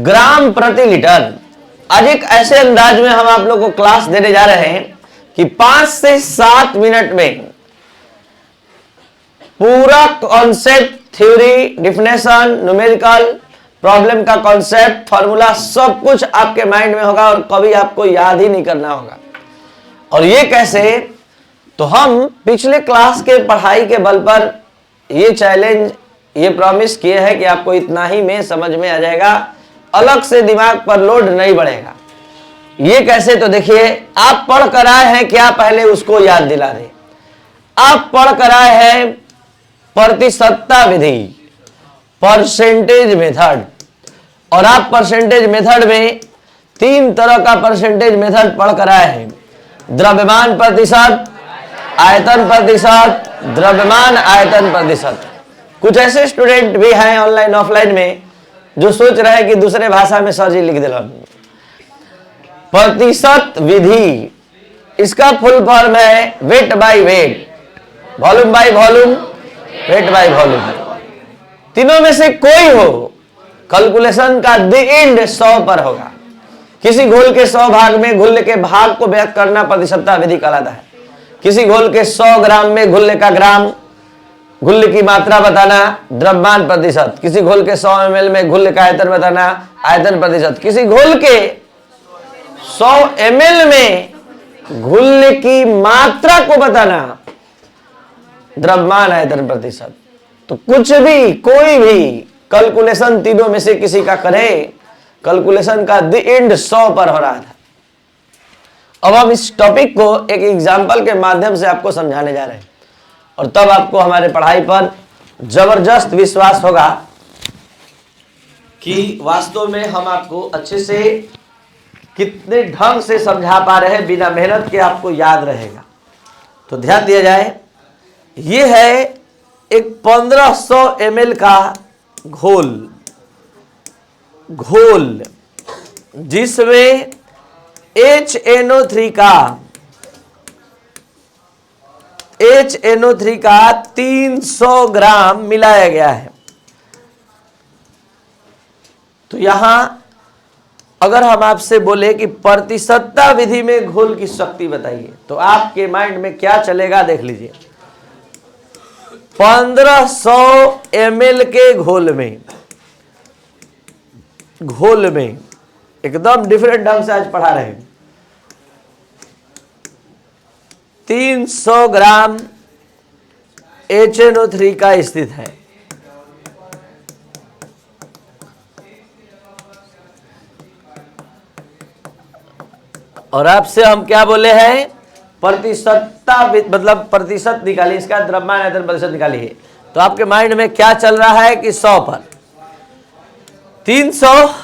ग्राम प्रति लीटर। आज एक ऐसे अंदाज में हम आप लोग को क्लास देने जा रहे हैं कि 5 से 7 मिनट में पूरा concept, theory, definition, numerical, problem का कॉन्सेप्ट, फॉर्मूला सब कुछ आपके माइंड में होगा और कभी आपको याद ही नहीं करना होगा। और ये कैसे? तो हम पिछले क्लास के पढ़ाई के बल पर ये चैलेंज, ये प्रॉमिस किए हैं कि आपको इतना ही में समझ में आ जाएगा, अलग से दिमाग पर लोड नहीं बढ़ेगा। ये कैसे? तो देखिए, आप पढ़ कर आए हैं क्या, पहले उसको याद दिला दें। आप पढ़ कर आए हैं प्रतिशतता विधि, परसेंटेज मेथड, और आप परसेंटेज मेथड में 3 तरह का परसेंटेज मेथड पढ़ कर आए हैं। द्रव्यमान प्रतिशत, आयतन प्रतिशत, द्रव्यमान आयतन प्रतिशत। कुछ ऐसे स्टूडेंट भी हैं ऑनलाइन ऑफलाइन में जो सोच रहे हैं कि दूसरे भाषा में सर जी लिख दिला। प्रतिशत विधि, इसका फुल फॉर्म है weight by weight, volume by volume, weight by volume. तीनों में से कोई हो, कैलकुलेशन का द एंड 100 पर होगा। किसी घोल के 100 भाग में घुल्ले के भाग को व्यक्त करना प्रतिशतता विधि कहलाता है। किसी घोल के 100 ग्राम में घुल्ले का ग्राम, घुल्ले की मात्रा बताना, द्रव्यमान प्रतिशत। किसी घोल के 100 ml में घुल्ले का आयतन बताना, आयतन प्रतिशत। किसी घोल के 100 ml में घुल्ले की मात्रा को बताना, द्रव्यमान आयतन प्रतिशत। तो कुछ भी, कोई भी कैलकुलेशन तीनों में से किसी का करे, कैलकुलेशन का द एंड 100 पर हो रहा था। अब हम इस टॉपिक को एक एग्जाम्पल के माध्यम से आपको समझाने जा रहे हैं, और तब आपको हमारे पढ़ाई पर जबरदस्त विश्वास होगा कि वास्तव में हम आपको अच्छे से कितने ढंग से समझा पा रहे हैं, बिना मेहनत के आपको याद रहेगा। तो ध्यान दिया जाए, ये है एक 1500 ml का घोल, जिसमें HNO3 का 300 ग्राम मिलाया गया है। तो यहां अगर हम आपसे बोले कि प्रतिशतता विधि में घोल की शक्ति बताइए, तो आपके माइंड में क्या चलेगा देख लीजिए। 1500 ml के घोल में एकदम डिफरेंट ढंग से आज पढ़ा रहे हैं। 300 ग्राम HNO3 का स्थित है। और आपसे हम क्या बोले हैं? प्रतिशतता मतलब प्रतिशत निकालिए, इसका द्रव्यमान आयतन प्रतिशत निकालिए। तो आपके माइंड में क्या चल रहा है कि 100 पर 300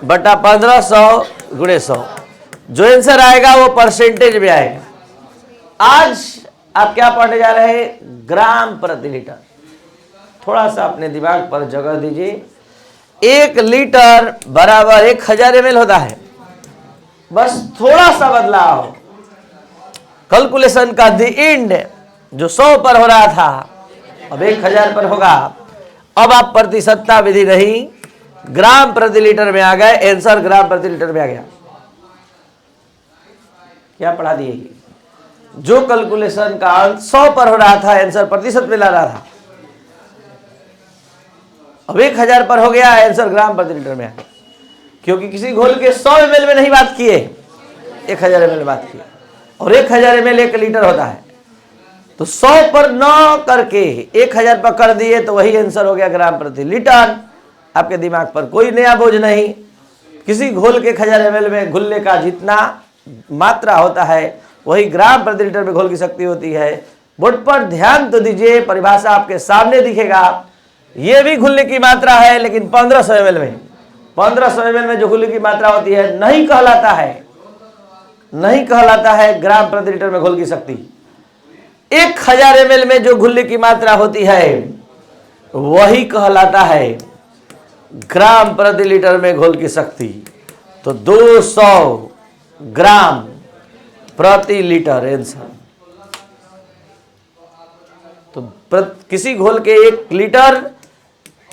बटा 1500 गुणे 100, जो आंसर आएगा वो परसेंटेज में आएगा। आज आप क्या पढ़ने जा रहे हैं? ग्राम प्रति लीटर। थोड़ा सा अपने दिमाग पर जगह दीजिए। 1 लीटर बराबर 1000 ml होता है, बस थोड़ा सा बदलाव। कैलकुलेशन का द एंड जो 100 पर हो रहा था अब 1000 पर होगा। अब आप प्रतिशतता विधि नहीं, ग्राम प्रति लीटर में आ गए। आंसर ग्राम प्रति लीटर में आ गया। क्या पढ़ा दिए? जो कैलकुलेशन का 100 पर हो रहा था, आंसर प्रतिशत में ला रहा था, अब 1000 पर हो गया, आंसर ग्राम प्रति लीटर में आ गया। क्योंकि किसी घोल के 100 ml में नहीं बात किए, 1000 ml बात किए, और 1000 ml 1 लीटर होता है। तो 100 पर न करके 1000 पर कर दिए, तो वही आंसर हो गया ग्राम प्रति लीटर। आपके दिमाग पर कोई नया बोझ नहीं। किसी घोल के 1000 ml में घुलने का जितना मात्रा होता है, वही ग्राम प्रति लीटर में घोल की शक्ति होती है। बोर्ड पर ध्यान तो दीजिए, परिभाषा आपके सामने दिखेगा। ये भी घुलने की मात्रा है, लेकिन 1500 ml में, 1500 ml में जो घुलने की मात्रा होती है नहीं कहलाता है ग्राम प्रति लीटर में घोल की शक्ति। 1000 ml में जो घुलने की मात्रा होती है वही कहलाता है ग्राम प्रति लीटर में घोल की शक्ति। तो 200 ग्राम प्रति लीटर आंसर। तो किसी घोल के 1 लीटर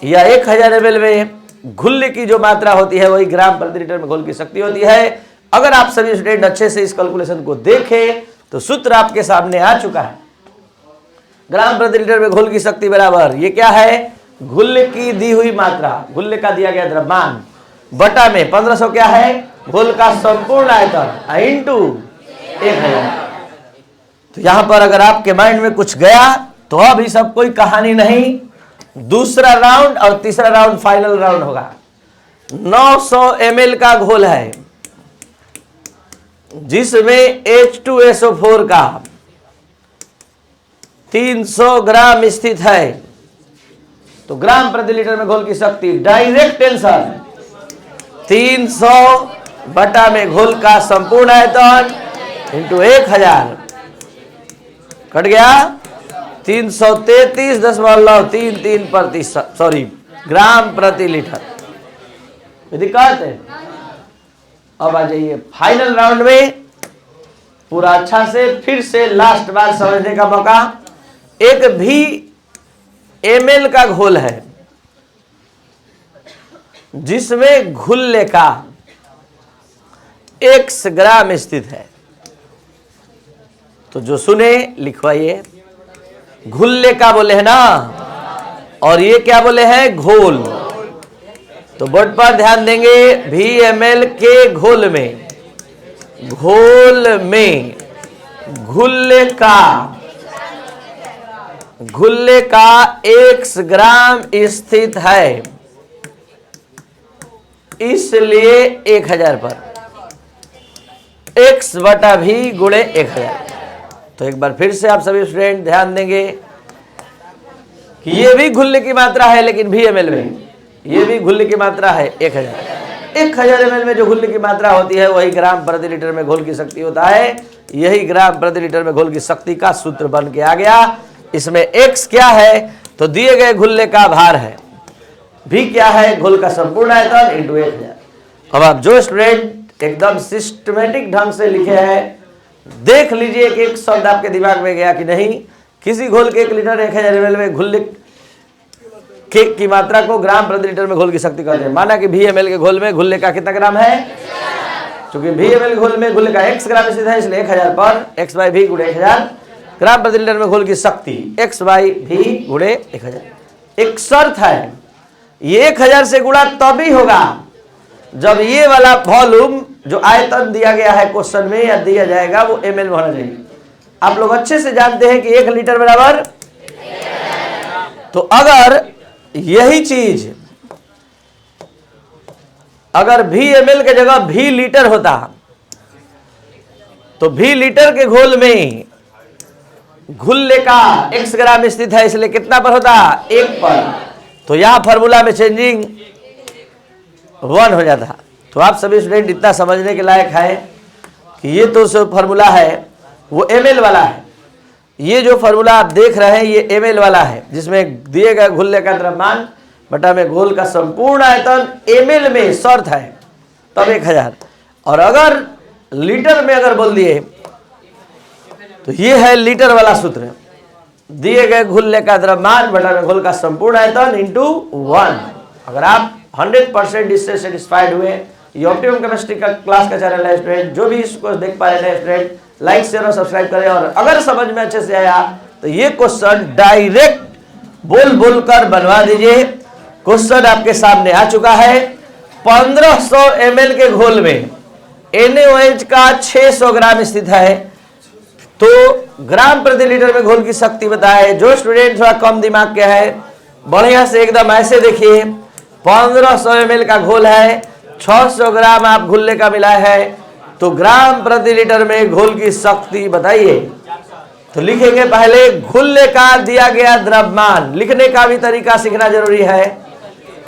या 1000 ml में घुल्ले की जो मात्रा होती है वही ग्राम प्रति लीटर में घोल की शक्ति होती है। अगर आप सभी स्टूडेंट अच्छे से इस कैलकुलेशन को देखें तो सूत्र आपके सामने आ चुका है। ग्राम प्रति लीटर में घोल की शक्ति बराबर ये क्या है, घुल्ले की दी हुई मात्रा, घुल्ले का दिया गया द्रव्यमान बटा में 1500 क्या है, घोल का संपूर्ण आयतन इंटू 1000। तो यहां पर अगर आपके माइंड में कुछ गया तो अभी सब कोई कहानी नहीं, दूसरा राउंड और तीसरा राउंड फाइनल राउंड होगा। 900 ml का घोल है जिसमें H2SO4 का 300 ग्राम स्थित है, तो ग्राम प्रति लीटर में घोल की शक्ति डायरेक्ट टेंशन 300 बटा में घोल का संपूर्ण आयतन इंटू 1000 कट गया 333.33 ग्राम प्रति लीटर। दिक्कत है। अब आ जाइए फाइनल राउंड में, पूरा अच्छा से फिर से लास्ट बार समझने का मौका। एक भी ml का घोल है जिसमें घुल्ले का x ग्राम स्थित है, तो जो सुने लिखवाइए। घुल्ले का बोले है ना, और ये क्या बोले हैं, घोल। तो बोर्ड पर ध्यान देंगे, VML के घोल में घुल्ले का x ग्राम स्थित है, इसलिए 1000 पर x बटा v गुणे 1000। तो एक बार फिर से आप सभी स्टूडेंट ध्यान देंगे कि ये भी घुल्ले की मात्रा है, लेकिन VML में ये भी घुल्ले की मात्रा है 1000 ml में जो घुल्ले की मात्रा होती है वही ग्राम प्रति लीटर में घोल की शक्ति होता है। यही ग्राम प्रति लीटर में घोल की शक्ति का सूत्र बन के आ गया। इसमें x क्या है, तो दिए गए घुल्ले का भार है, v क्या है, घोल का संपूर्ण आयतन इंटू 1000। अब आप जो स्टूडेंट एकदम सिस्टमेटिक ढंग से लिखे हैं, देख लीजिए कि एक शब्द आपके दिमाग में गया कि नहीं। किसी घोल के 1 लीटर 1000 ml में घुल्ले की मात्रा को ग्राम प्रति लीटर में घोल की शक्ति कहते हैं। माना कि VML के घोल में घुल्ले का कितना ग्राम है, क्योंकि VML घोल में घुल्ले का x ग्राम स्थित है, इसलिए 1000 पर x बाई v गुणे 1000 ग्राम प्रति लीटर में घोल की शक्ति x बाई v गुणे 1000। एक शर्त है, ये 1000 से गुणा तभी होगा जब ये वाला वॉल्यूम जो आयतन दिया गया है क्वेश्चन में या दिया जाएगा वो ml में होना चाहिए। आप लोग अच्छे से जानते हैं कि 1 लीटर बराबर, तो अगर यही चीज अगर VML के जगह v लीटर होता तो v लीटर के घोल में घुल्ले का x ग्राम स्थित है, इसलिए कितना पर होता, 1 पर। तो यहां फॉर्मूला में चेंजिंग 1 हो जाता। तो आप सभी स्टूडेंट इतना समझने के लायक है कि ये तो जो फॉर्मूला है वो ml वाला है। ये जो फॉर्मूला आप देख रहे हैं ये ml वाला है, जिसमें दिए गए घुल्ले का द्रव्यमान बटा में घोल का संपूर्ण आयतन ml में शर्त है तब 1000। और अगर लीटर में अगर बोल दिए तो ये है लीटर वाला सूत्र, दिए गए घुल्ले का द्रव्यमान बटा में घोल का संपूर्ण आयतन इंटू 1। अगर आप 100% इससे सेटिस्फाइड हुए, ये ऑप्टिमम केमिस्ट्री का क्लास का चैनल है स्टूडेंट, जो भी इसको देख पा रहे हैं स्टूडेंट लाइक शेयर और सब्सक्राइब करें। और अगर समझ में अच्छे से आया तो ये क्वेश्चन डायरेक्ट बोल कर बनवा दीजिए। क्वेश्चन आपके सामने आ चुका है। 1500 ml के घोल में NaOH का 600 ग्राम स्थित है, तो ग्राम प्रति लीटर में घोल की शक्ति बताए। जो स्टूडेंट थोड़ा कम दिमाग के है, बढ़िया से एकदम ऐसे देखिए, 1500 ml का घोल है, 600 ग्राम आप घुल्ले का मिला है, तो ग्राम प्रति लीटर में घोल की शक्ति बताइए। तो लिखेंगे पहले घुल्ले का दिया गया द्रव्यमान, लिखने का भी तरीका सीखना जरूरी है।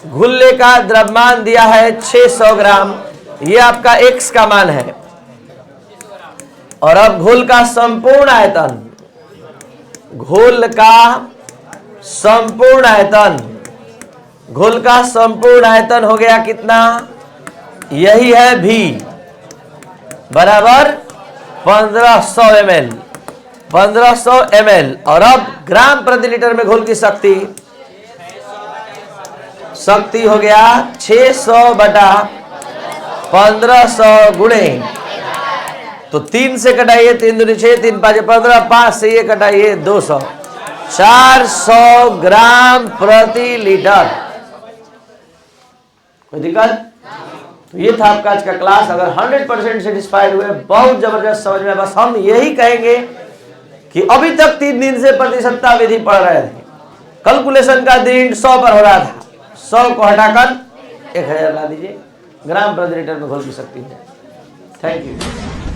घुल्ले का द्रव्यमान दिया है 600 ग्राम, ये आपका x का मान है। और अब घोल का संपूर्ण आयतन, घोल का संपूर्ण आयतन, घोल का संपूर्ण आयतन हो गया कितना, यही है v बराबर 1500 ml, 1500 ml। और अब ग्राम प्रति लीटर में घोल की शक्ति शक्ति हो गया 600 बटा 1500 गुणे, तो 3 से कटाइए 3 दूनी 6, 3 5 15, 5 से ये कटाइए 200, 400 ग्राम प्रति लीटर। कोई दिक्कत? तो ये था आपका आज का क्लास। अगर 100% सेटिस्फाइड हुए, बहुत जबरदस्त समझ में। बस हम यही कहेंगे कि अभी तक 3 दिन से प्रतिशतता विधि पढ़ रहे थे, कैलकुलेशन का दिन 100 पर हो रहा था, 100 को हटाकर 1000 ला दीजिए, ग्राम प्रति लीटर में घोल की शक्ति है। Thank you.